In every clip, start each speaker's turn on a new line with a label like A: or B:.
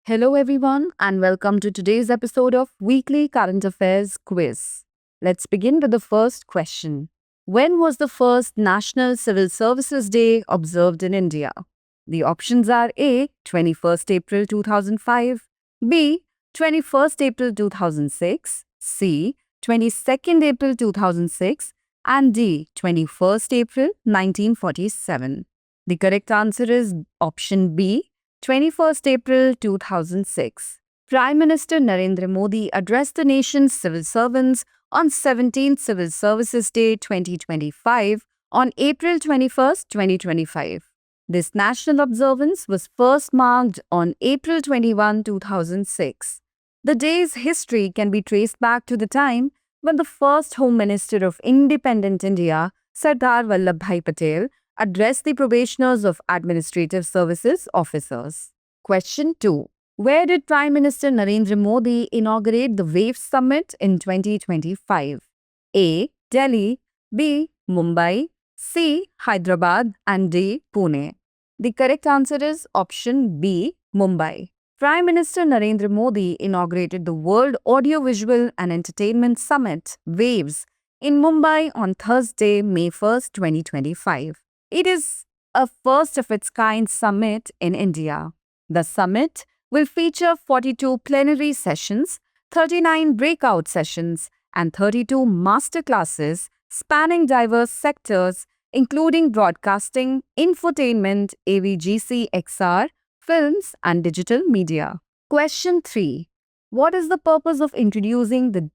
A: Hello, everyone, and welcome to today's episode of Weekly Current Affairs Quiz. Let's begin with the first question. When was the first National Civil Services Day observed in India? The options are A. 21st April 2005, B. 21st April 2006, C. 22nd April 2006, and D. 21st April 1947. The correct answer is option B. 21st April 2006. Prime Minister Narendra Modi addressed the nation's civil servants on 17th Civil Services Day 2025 on April 21st, 2025. This national observance was first marked on April 21, 2006. The day's history can be traced back to the time when the first Home Minister of Independent India, Sardar Vallabhbhai Patel, address the probationers of Administrative Services officers. Question 2. Where did Prime Minister Narendra Modi inaugurate the WAVE Summit in 2025? A. Delhi, B. Mumbai, C. Hyderabad, and D. Pune. The correct answer is option B. Mumbai. Prime Minister Narendra Modi inaugurated the World Audiovisual and Entertainment Summit, WAVES, in Mumbai on Thursday, May 1st, 2025. It is a first of its kind summit in India. The summit will feature 42 plenary sessions, 39 breakout sessions, and 32 master classes spanning diverse sectors, including broadcasting, infotainment, AVGC XR, films, and digital media. Question 3. What is the purpose of introducing the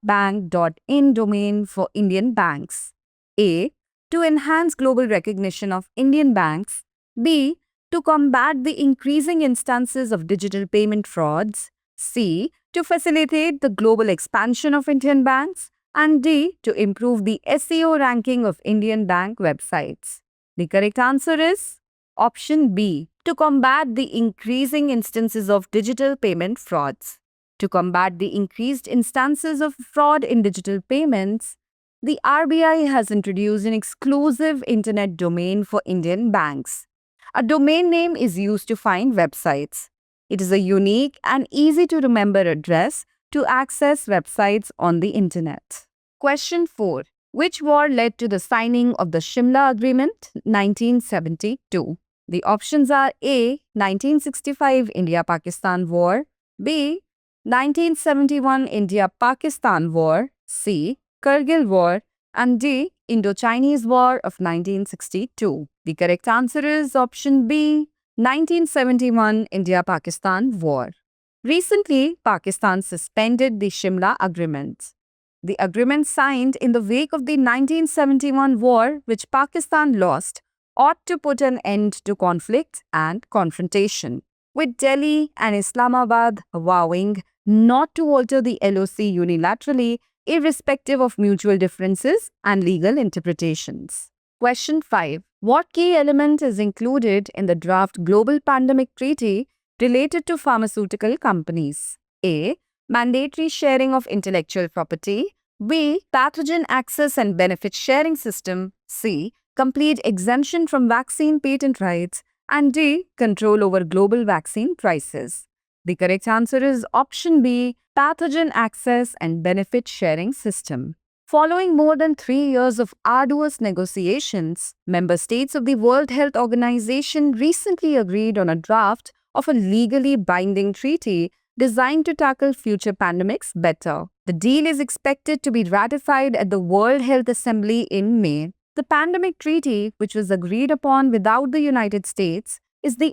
A: .bank.in domain for Indian banks? A. To enhance global recognition of Indian banks. B. To combat the increasing instances of digital payment frauds. C. To facilitate the global expansion of Indian banks. And D. To improve the SEO ranking of Indian bank websites. The correct answer is option B. To combat the increasing instances of digital payment frauds. To combat the increased instances of fraud in digital payments, the RBI has introduced an exclusive internet domain for Indian banks. A domain name is used to find websites. It is a unique and easy to remember address to access websites on the internet. Question 4. Which war led to the signing of the Shimla Agreement 1972? The options are A. 1965 India-Pakistan War, B. 1971 India-Pakistan War, C. Kargil War, and D. Indo-Chinese War of 1962. The correct answer is option B. 1971 India-Pakistan War. Recently, Pakistan suspended the Shimla Agreement. The agreement signed in the wake of the 1971 war, which Pakistan lost, ought to put an end to conflict and confrontation, with Delhi and Islamabad vowing not to alter the LOC unilaterally, irrespective of mutual differences and legal interpretations. Question 5. What key element is included in the draft Global Pandemic Treaty related to pharmaceutical companies? A. Mandatory sharing of intellectual property. B. Pathogen access and benefit sharing system. C. Complete exemption from vaccine patent rights. And D. Control over global vaccine prices. The correct answer is option B. Pathogen access and benefit sharing system. Following more than 3 years of arduous negotiations, member states of the World Health Organization recently agreed on a draft of a legally binding treaty designed to tackle future pandemics better. The deal is expected to be ratified at the World Health Assembly in May. The pandemic treaty, which was agreed upon without the United States, is the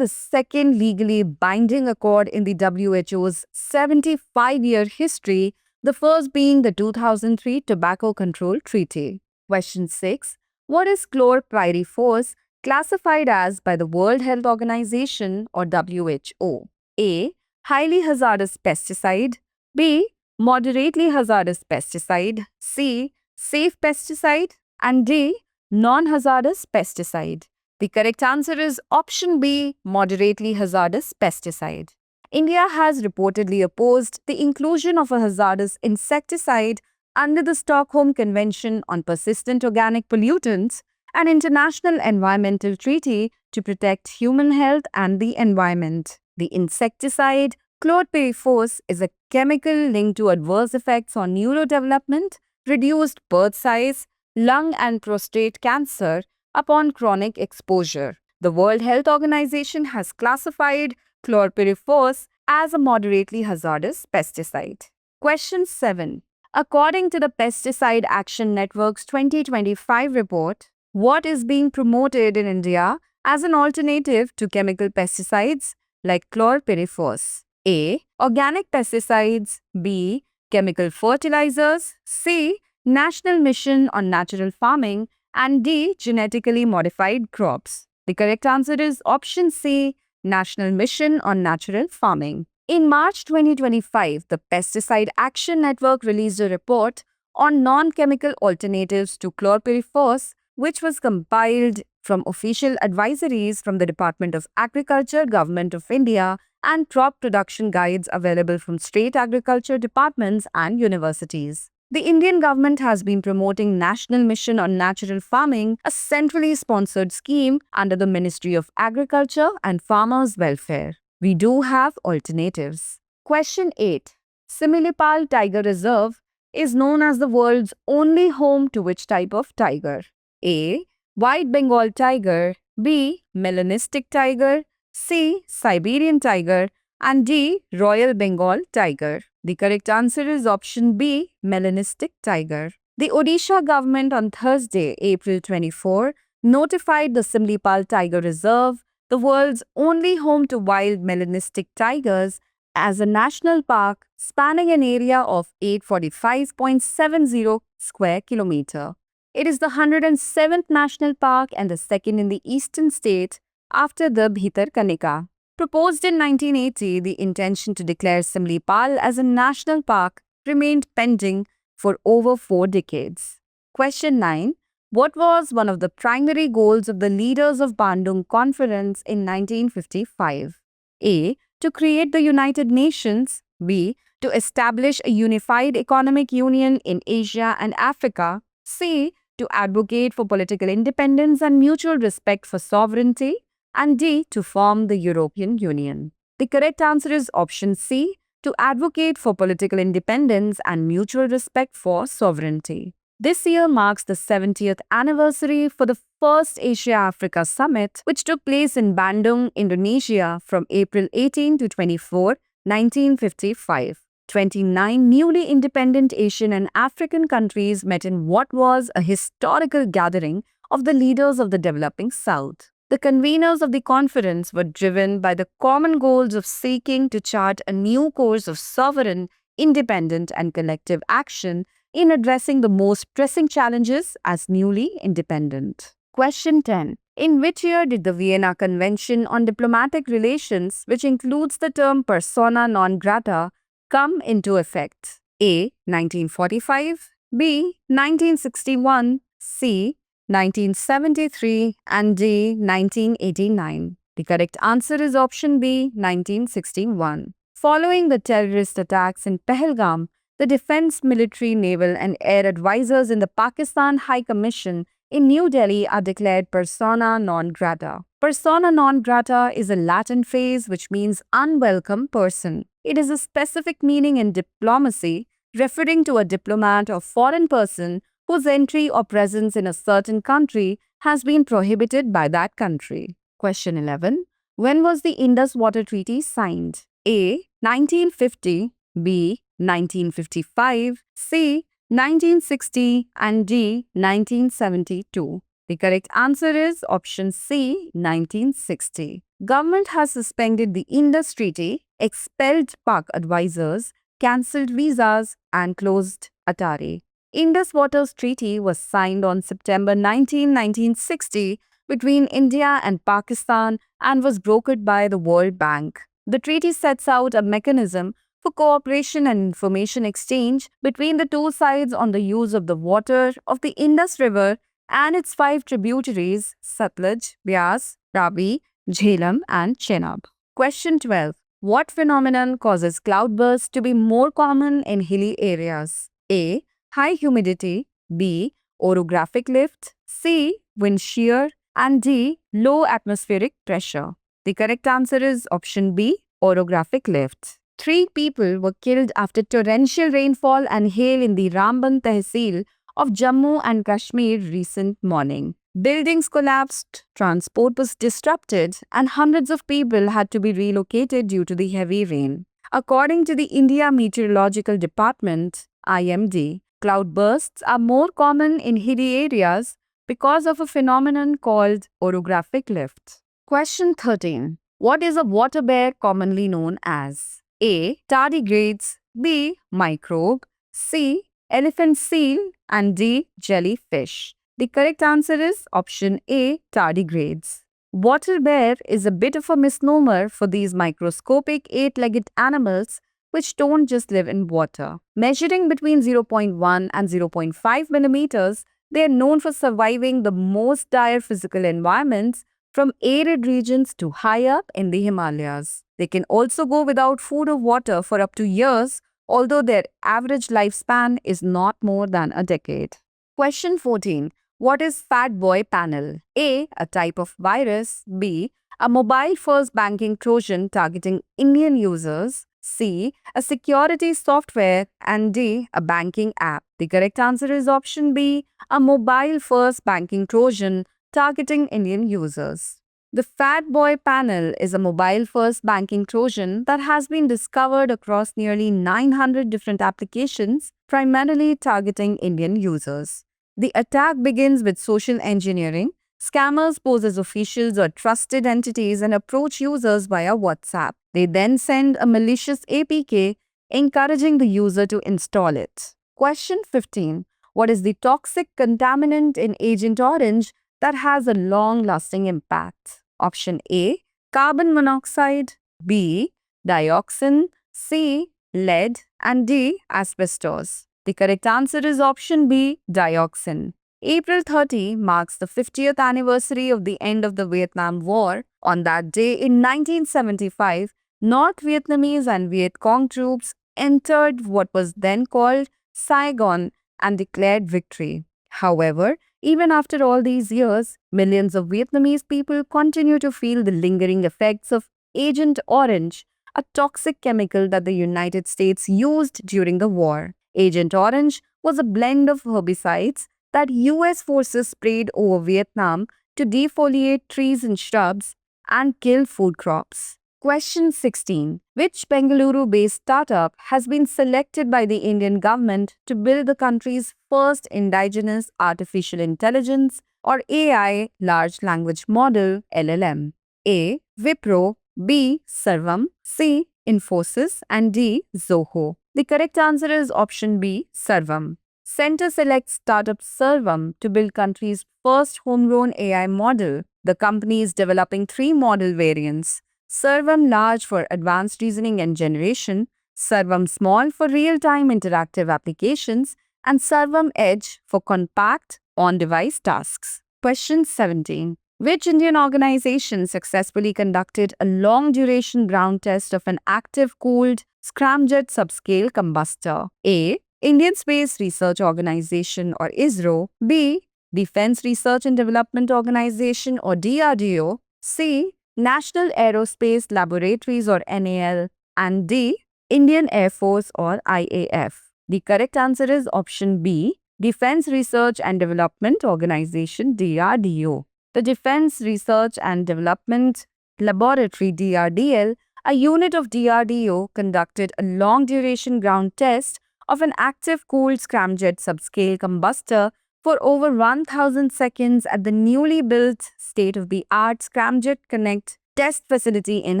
A: second legally binding accord in the WHO's 75-year history, the first being the 2003 Tobacco Control Treaty. Question 6. What is chlorpyrifos classified as by the World Health Organization or WHO? A. Highly hazardous pesticide. B. Moderately hazardous pesticide. C. Safe pesticide. And D. Non-hazardous pesticide. The correct answer is option B. Moderately hazardous pesticide. India has reportedly opposed the inclusion of a hazardous insecticide under the Stockholm Convention on Persistent Organic Pollutants, an international environmental treaty to protect human health and the environment. The insecticide chlorpyrifos is a chemical linked to adverse effects on neurodevelopment, reduced birth size, lung and prostate cancer upon chronic exposure. The World Health Organization has classified chlorpyrifos as a moderately hazardous pesticide. Question 7. According to the Pesticide Action Network's 2025 report, what is being promoted in India as an alternative to chemical pesticides like chlorpyrifos? A. Organic pesticides. B. Chemical fertilizers. C. National Mission on Natural Farming. And D. Genetically modified crops. The correct answer is option C. National Mission on Natural Farming. In March 2025, the Pesticide Action Network released a report on non-chemical alternatives to chlorpyrifos, which was compiled from official advisories from the Department of Agriculture, Government of India, and crop production guides available from state agriculture departments and universities. The Indian government has been promoting National Mission on Natural Farming, a centrally sponsored scheme under the Ministry of Agriculture and Farmers' Welfare. We do have alternatives. Question 8. Similipal Tiger Reserve is known as the world's only home to which type of tiger? A. White Bengal tiger. B. Melanistic tiger. C. Siberian tiger. And D. Royal Bengal tiger. The correct answer is option B. Melanistic tiger. The Odisha government on Thursday, April 24, notified the Simlipal Tiger Reserve, the world's only home to wild melanistic tigers, as a national park spanning an area of 845.70 square kilometer. It is the 107th national park and the second in the eastern state after the Bhitarkanika. Proposed in 1980, the intention to declare Simlipal as a national park remained pending for over 4 decades. Question 9. What was one of the primary goals of the leaders of Bandung Conference in 1955? A. To create the United Nations. B. To establish a unified economic union in Asia and Africa. C. To advocate for political independence and mutual respect for sovereignty. And D. To form the European Union. The correct answer is option C. To advocate for political independence and mutual respect for sovereignty. This year marks the 70th anniversary for the first Asia-Africa Summit, which took place in Bandung, Indonesia from April 18 to 24, 1955. 29 newly independent Asian and African countries met in what was a historical gathering of the leaders of the developing South. The conveners of the conference were driven by the common goals of seeking to chart a new course of sovereign, independent, and collective action in addressing the most pressing challenges as newly independent. Question 10. In which year did the Vienna Convention on Diplomatic Relations, which includes the term persona non grata, come into effect? A. 1945, B. 1961, C. 1973, and D. 1989. The correct answer is option B. 1961. Following the terrorist attacks in Pahalgam, the Defense, Military, Naval, and Air Advisors in the Pakistan High Commission in New Delhi are declared persona non grata. Persona non grata is a Latin phrase which means unwelcome person. It is a specific meaning in diplomacy, referring to a diplomat or foreign person whose entry or presence in a certain country has been prohibited by that country. Question 11. When was the Indus Water Treaty signed? A. 1950, B. 1955, C. 1960, and D. 1972. The correct answer is option C. 1960. Government has suspended the Indus Treaty, expelled Pak advisors, cancelled visas, and closed Atari. Indus Waters Treaty was signed on September 19, 1960 between India and Pakistan and was brokered by the World Bank. The treaty sets out a mechanism for cooperation and information exchange between the two sides on the use of the water of the Indus River and its 5 tributaries Satluj, Beas, Ravi, Jhelum, and Chenab. Question 12. What phenomenon causes cloudbursts to be more common in hilly areas? A. High humidity. B. Orographic lift. C. Wind shear. And D. Low atmospheric pressure. The correct answer is option B. Orographic lift. 3 people were killed after torrential rainfall and hail in the Ramban Tehsil of Jammu and Kashmir recent morning. Buildings collapsed, transport was disrupted, and hundreds of people had to be relocated due to the heavy rain. According to the India Meteorological Department, IMD, cloudbursts are more common in hilly areas because of a phenomenon called orographic lift. Question 13. What is a water bear commonly known as? A. Tardigrades, B. Microbe, C. Elephant seal, and D. Jellyfish. The correct answer is option A. Tardigrades. Water bear is a bit of a misnomer for these microscopic 8-legged animals which don't just live in water. Measuring between 0.1 and 0.5 millimeters, they are known for surviving the most dire physical environments from arid regions to high up in the Himalayas. They can also go without food or water for up to years, although their average lifespan is not more than a decade. Question 14. What is Fat Boy Panel? A. A type of virus. B. A mobile-first banking Trojan targeting Indian users. C. A security software. And D. A banking app. The correct answer is option B. A mobile-first banking Trojan targeting Indian users. The Fat Boy Panel is a mobile-first banking Trojan that has been discovered across nearly 900 different applications, primarily targeting Indian users. The attack begins with social engineering. Scammers pose as officials or trusted entities and approach users via WhatsApp. They then send a malicious APK, encouraging the user to install it. Question 15. What is the toxic contaminant in Agent Orange that has a long-lasting impact? Option A. Carbon monoxide, B. Dioxin, C. Lead, and D. Asbestos. The correct answer is option B. Dioxin. April 30 marks the 50th anniversary of the end of the Vietnam War. On that day in 1975, North Vietnamese and Viet Cong troops entered what was then called Saigon and declared victory. However, even after all these years, millions of Vietnamese people continue to feel the lingering effects of Agent Orange, a toxic chemical that the United States used during the war. Agent Orange was a blend of herbicides that US forces sprayed over Vietnam to defoliate trees and shrubs and kill food crops. Question 16. Which Bengaluru-based startup has been selected by the Indian government to build the country's first indigenous artificial intelligence or AI large language model (LLM)? A. Wipro, B. Sarvam, C. Infosys, and D. Zoho. The correct answer is option B. Sarvam. Center selects startup Sarvam to build country's first homegrown AI model. The company is developing 3 model variants: Sarvam Large for advanced reasoning and generation, Sarvam Small for real-time interactive applications, and Sarvam Edge for compact on-device tasks. Question 17. Which Indian organization successfully conducted a long-duration ground test of an active-cooled scramjet subscale combustor? A. Indian Space Research Organization or ISRO. B. Defense Research and Development Organization or DRDO. C. National Aerospace Laboratories or NAL. And D. Indian Air Force or IAF. The correct answer is option B. Defense Research and Development Organization DRDO. The Defense Research and Development Laboratory DRDL, a unit of DRDO, conducted a long-duration ground test of an active-cooled scramjet subscale combustor for over 1,000 seconds at the newly built state-of-the-art Scramjet Connect test facility in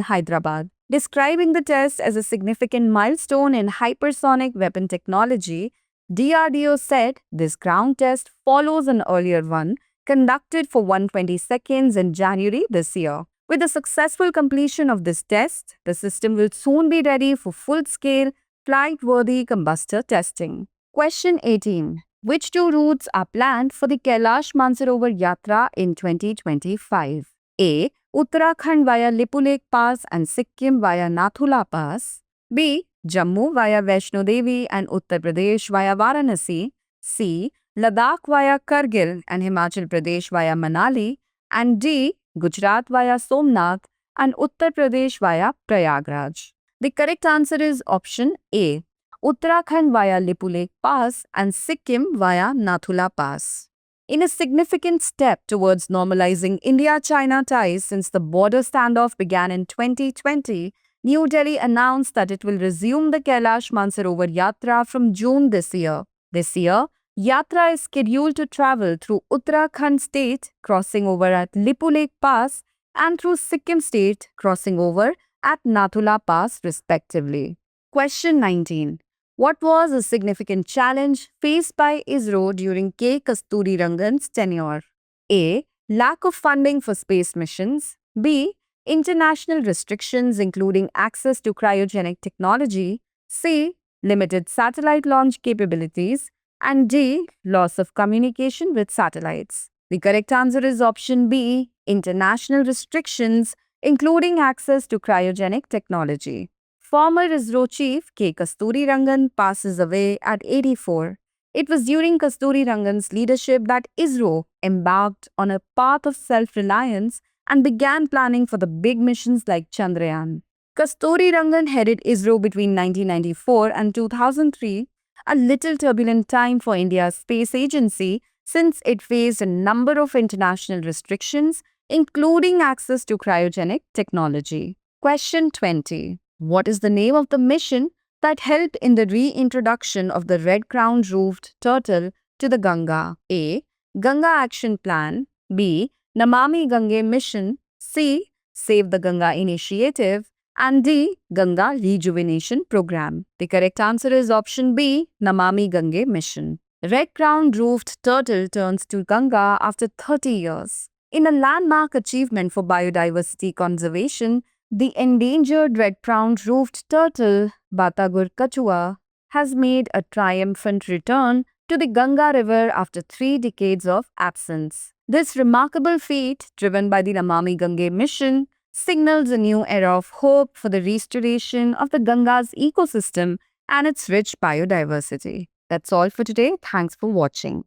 A: Hyderabad. Describing the test as a significant milestone in hypersonic weapon technology, DRDO said this ground test follows an earlier one conducted for 120 seconds in January this year. With the successful completion of this test, the system will soon be ready for full-scale, flight-worthy combustor testing. Question 18. Which 2 routes are planned for the Kailash Mansarovar Yatra in 2025? A. Uttarakhand via Lipulekh Pass and Sikkim via Nathula Pass. B. Jammu via Vaishno Devi and Uttar Pradesh via Varanasi. C. Ladakh via Kargil and Himachal Pradesh via Manali. And D. Gujarat via Somnath and Uttar Pradesh via Prayagraj? The correct answer is option A. Uttarakhand via Lipulekh Pass and Sikkim via Nathula Pass. In a significant step towards normalizing India-China ties since the border standoff began in 2020, New Delhi announced that it will resume the Kailash Mansarovar Yatra from June this year. This year, Yatra is scheduled to travel through Uttarakhand state, crossing over at Lipulekh Pass, and through Sikkim state, crossing over at Nathula Pass respectively. Question 19. What was a significant challenge faced by ISRO during K. Kasturirangan's tenure? A. Lack of funding for space missions. B. International restrictions including access to cryogenic technology. C. Limited satellite launch capabilities. And D. Loss of communication with satellites. The correct answer is option B. International restrictions including access to cryogenic technology. Former ISRO chief K. Kasturirangan passes away at 84. It was during Kasturirangan's leadership that ISRO embarked on a path of self-reliance and began planning for the big missions like Chandrayaan. Kasturirangan headed ISRO between 1994 and 2003, a little turbulent time for India's space agency since it faced a number of international restrictions, including access to cryogenic technology. Question 20. What is the name of the mission that helped in the reintroduction of the red-crowned roofed turtle to the Ganga? A. Ganga Action Plan. B. Namami Gange Mission. C. Save the Ganga Initiative. And D. Ganga Rejuvenation Program. The correct answer is option B. Namami Gange Mission. Red-crowned roofed turtle turns to Ganga after 30 years. In a landmark achievement for biodiversity conservation, the endangered red-crowned roofed turtle, Batagur Kachua, has made a triumphant return to the Ganga River after 3 decades of absence. This remarkable feat, driven by the Namami Gange mission, signals a new era of hope for the restoration of the Ganga's ecosystem and its rich biodiversity. That's all for today. Thanks for watching.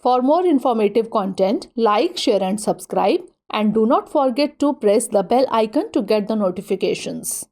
B: For more informative content, like, share and subscribe, and do not forget to press the bell icon to get the notifications.